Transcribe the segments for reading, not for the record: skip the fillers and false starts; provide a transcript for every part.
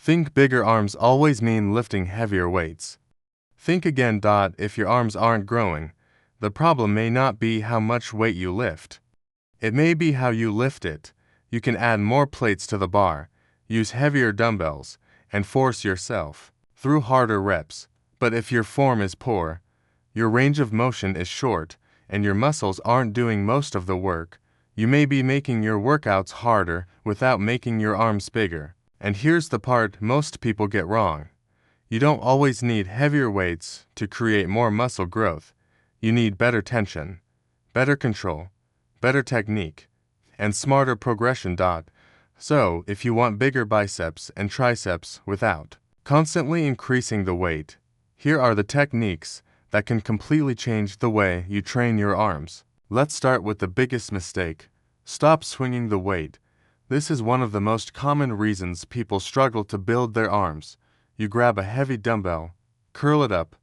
Think bigger arms always mean lifting heavier weights. Think again. If your arms aren't growing, the problem may not be how much weight you lift. It may be how you lift it. You can add more plates to the bar, use heavier dumbbells, and force yourself through harder reps. But if your form is poor, your range of motion is short, and your muscles aren't doing most of the work, you may be making your workouts harder without making your arms bigger. And here's the part most people get wrong. You don't always need heavier weights to create more muscle growth. You need better tension, better control, better technique, and smarter progression. So, if you want bigger biceps and triceps without constantly increasing the weight, here are the techniques that can completely change the way you train your arms. Let's start with the biggest mistake. Stop swinging the weight. This is one of the most common reasons people struggle to build their arms. You grab a heavy dumbbell, curl it up,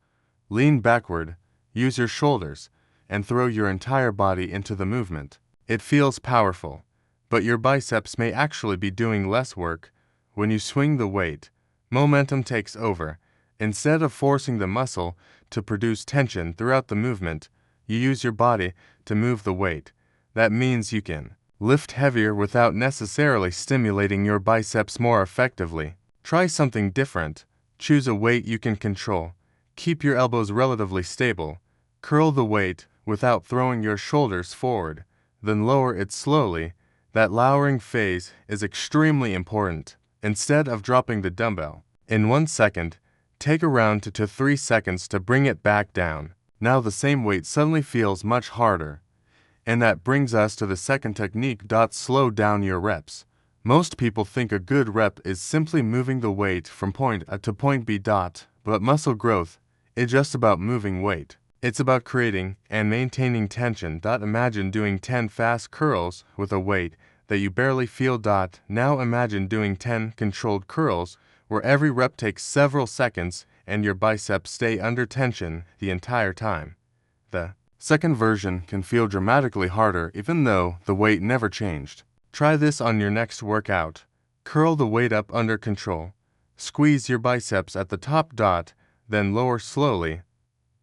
lean backward, use your shoulders, and throw your entire body into the movement. It feels powerful, but your biceps may actually be doing less work. When you swing the weight, momentum takes over. Instead of forcing the muscle to produce tension throughout the movement, you use your body to move the weight. That means you can lift heavier without necessarily stimulating your biceps more effectively. Try something different. Choose a weight you can control. Keep your elbows relatively stable. Curl the weight without throwing your shoulders forward, then lower it slowly. That lowering phase is extremely important. Instead of dropping the dumbbell in 1 second, take around 2 to 3 seconds to bring it back down. Now the same weight suddenly feels much harder. And that brings us to the second technique. Slow down your reps. Most people think a good rep is simply moving the weight from point A to point B. But muscle growth is just about moving weight. It's about creating and maintaining tension. Imagine doing 10 fast curls with a weight that you barely feel. Now imagine doing 10 controlled curls where every rep takes several seconds and your biceps stay under tension the entire time. The second version can feel dramatically harder even though the weight never changed. Try this on your next workout. Curl the weight up under control. Squeeze your biceps at the top. Then lower slowly.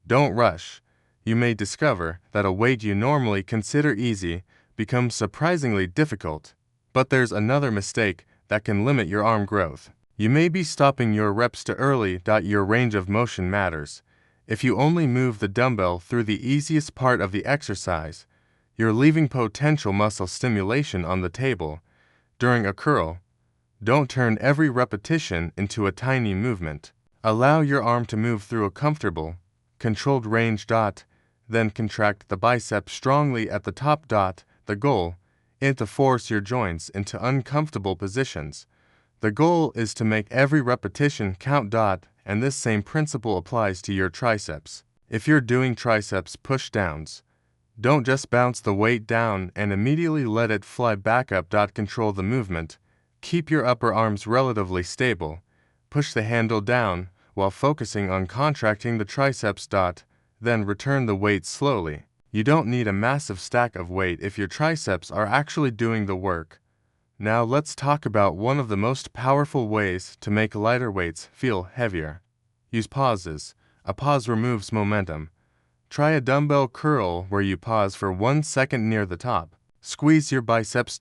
Don't rush. You may discover that a weight you normally consider easy becomes surprisingly difficult. But there's another mistake that can limit your arm growth. You may be stopping your reps too early. Your range of motion matters. If you only move the dumbbell through the easiest part of the exercise, you're leaving potential muscle stimulation on the table. During a curl, don't turn every repetition into a tiny movement. Allow your arm to move through a comfortable, controlled range. Then contract the biceps strongly at the top. The goal isn't to force your joints into uncomfortable positions. The goal is to make every repetition count. And this same principle applies to your triceps. If you're doing triceps push-downs, don't just bounce the weight down and immediately let it fly back up. Control the movement. Keep your upper arms relatively stable. Push the handle down while focusing on contracting the triceps. Then return the weight slowly. You don't need a massive stack of weight if your triceps are actually doing the work. Now let's talk about one of the most powerful ways to make lighter weights feel heavier. Use pauses. A pause removes momentum. Try a dumbbell curl where you pause for 1 second near the top. Squeeze your biceps.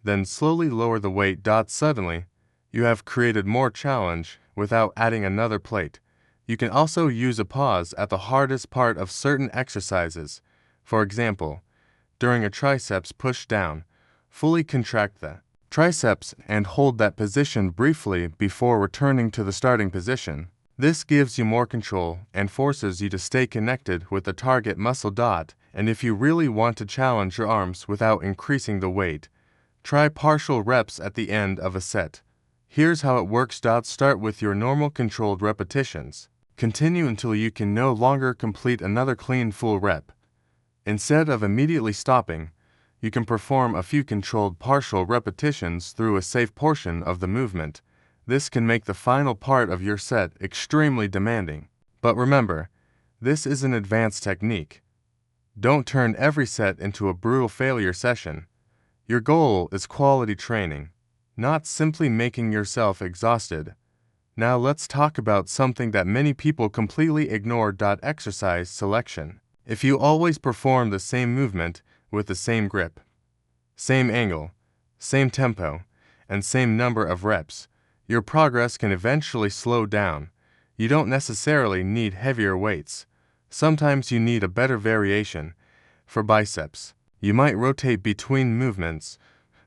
Then slowly lower the weight. Suddenly, you have created more challenge without adding another plate. You can also use a pause at the hardest part of certain exercises. For example, during a triceps push down, fully contract the triceps and hold that position briefly before returning to the starting position. This gives you more control and forces you to stay connected with the target muscle. And if you really want to challenge your arms without increasing the weight, try partial reps at the end of a set. Here's how it works. Start with your normal controlled repetitions. Continue until you can no longer complete another clean full rep. Instead of immediately stopping, you can perform a few controlled partial repetitions through a safe portion of the movement. This can make the final part of your set extremely demanding. But remember, this is an advanced technique. Don't turn every set into a brutal failure session. Your goal is quality training, not simply making yourself exhausted. Now let's talk about something that many people completely ignore: exercise selection. If you always perform the same movement with the same grip, same angle, same tempo, and same number of reps, your progress can eventually slow down. You don't necessarily need heavier weights. Sometimes you need a better variation. For biceps, you might rotate between movements,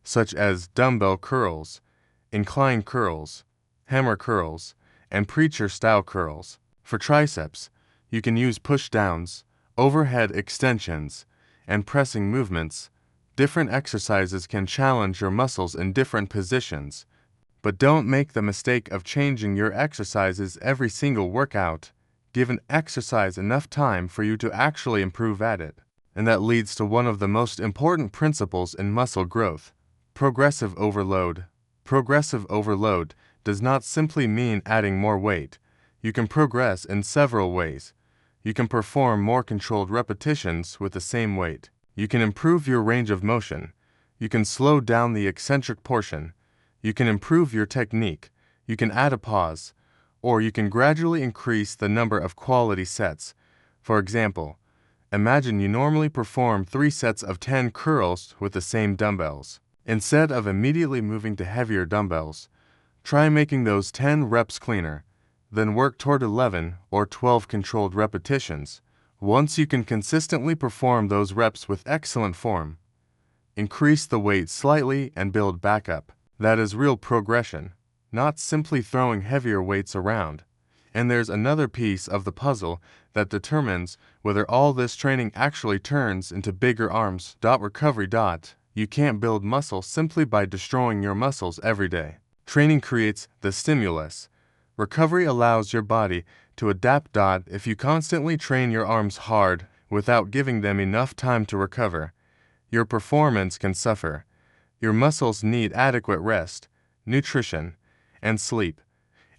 such as dumbbell curls, incline curls, hammer curls, and preacher-style curls. For triceps, you can use push-downs, overhead extensions, and pressing movements. Different exercises can challenge your muscles in different positions. But don't make the mistake of changing your exercises every single workout. Give an exercise enough time for you to actually improve at it. And that leads to one of the most important principles in muscle growth: progressive overload. Progressive overload does not simply mean adding more weight. You can progress in several ways. You can perform more controlled repetitions with the same weight. You can improve your range of motion. You can slow down the eccentric portion. You can improve your technique. You can add a pause. Or you can gradually increase the number of quality sets. For example, imagine you normally perform 3 sets of 10 curls with the same dumbbells. Instead of immediately moving to heavier dumbbells, try making those 10 reps cleaner. Then work toward 11 or 12 controlled repetitions. Once you can consistently perform those reps with excellent form, increase the weight slightly and build back up. That is real progression, not simply throwing heavier weights around. And there's another piece of the puzzle that determines whether all this training actually turns into bigger arms. Recovery. You can't build muscle simply by destroying your muscles every day. Training creates the stimulus. Recovery allows your body to adapt. If you constantly train your arms hard without giving them enough time to recover, your performance can suffer. Your muscles need adequate rest, nutrition, and sleep.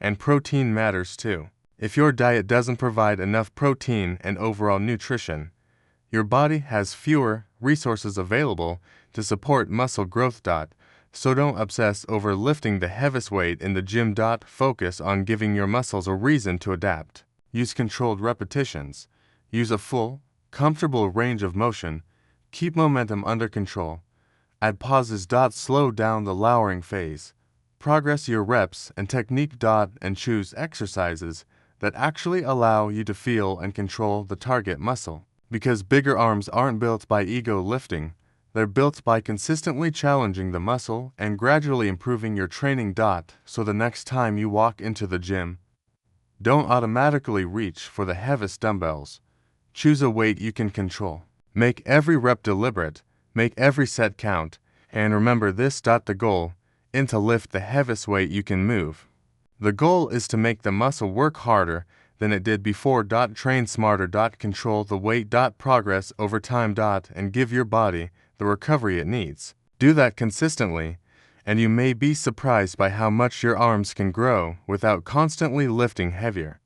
And protein matters too. If your diet doesn't provide enough protein and overall nutrition, your body has fewer resources available to support muscle growth. So don't obsess over lifting the heaviest weight in the gym. Focus on giving your muscles a reason to adapt. Use controlled repetitions. Use a full, comfortable range of motion. Keep momentum under control. Add pauses. Slow down the lowering phase. Progress your reps and technique. And choose exercises that actually allow you to feel and control the target muscle. Because bigger arms aren't built by ego lifting. They're built by consistently challenging the muscle and gradually improving your training. So the next time you walk into the gym, don't automatically reach for the heaviest dumbbells. Choose a weight you can control. Make every rep deliberate, make every set count, and remember this. The goal isn't to lift the heaviest weight you can move. The goal is to make the muscle work harder than it did before. Train smarter. Control the weight. Progress over time. And give your body the recovery it needs. Do that consistently, and you may be surprised by how much your arms can grow without constantly lifting heavier.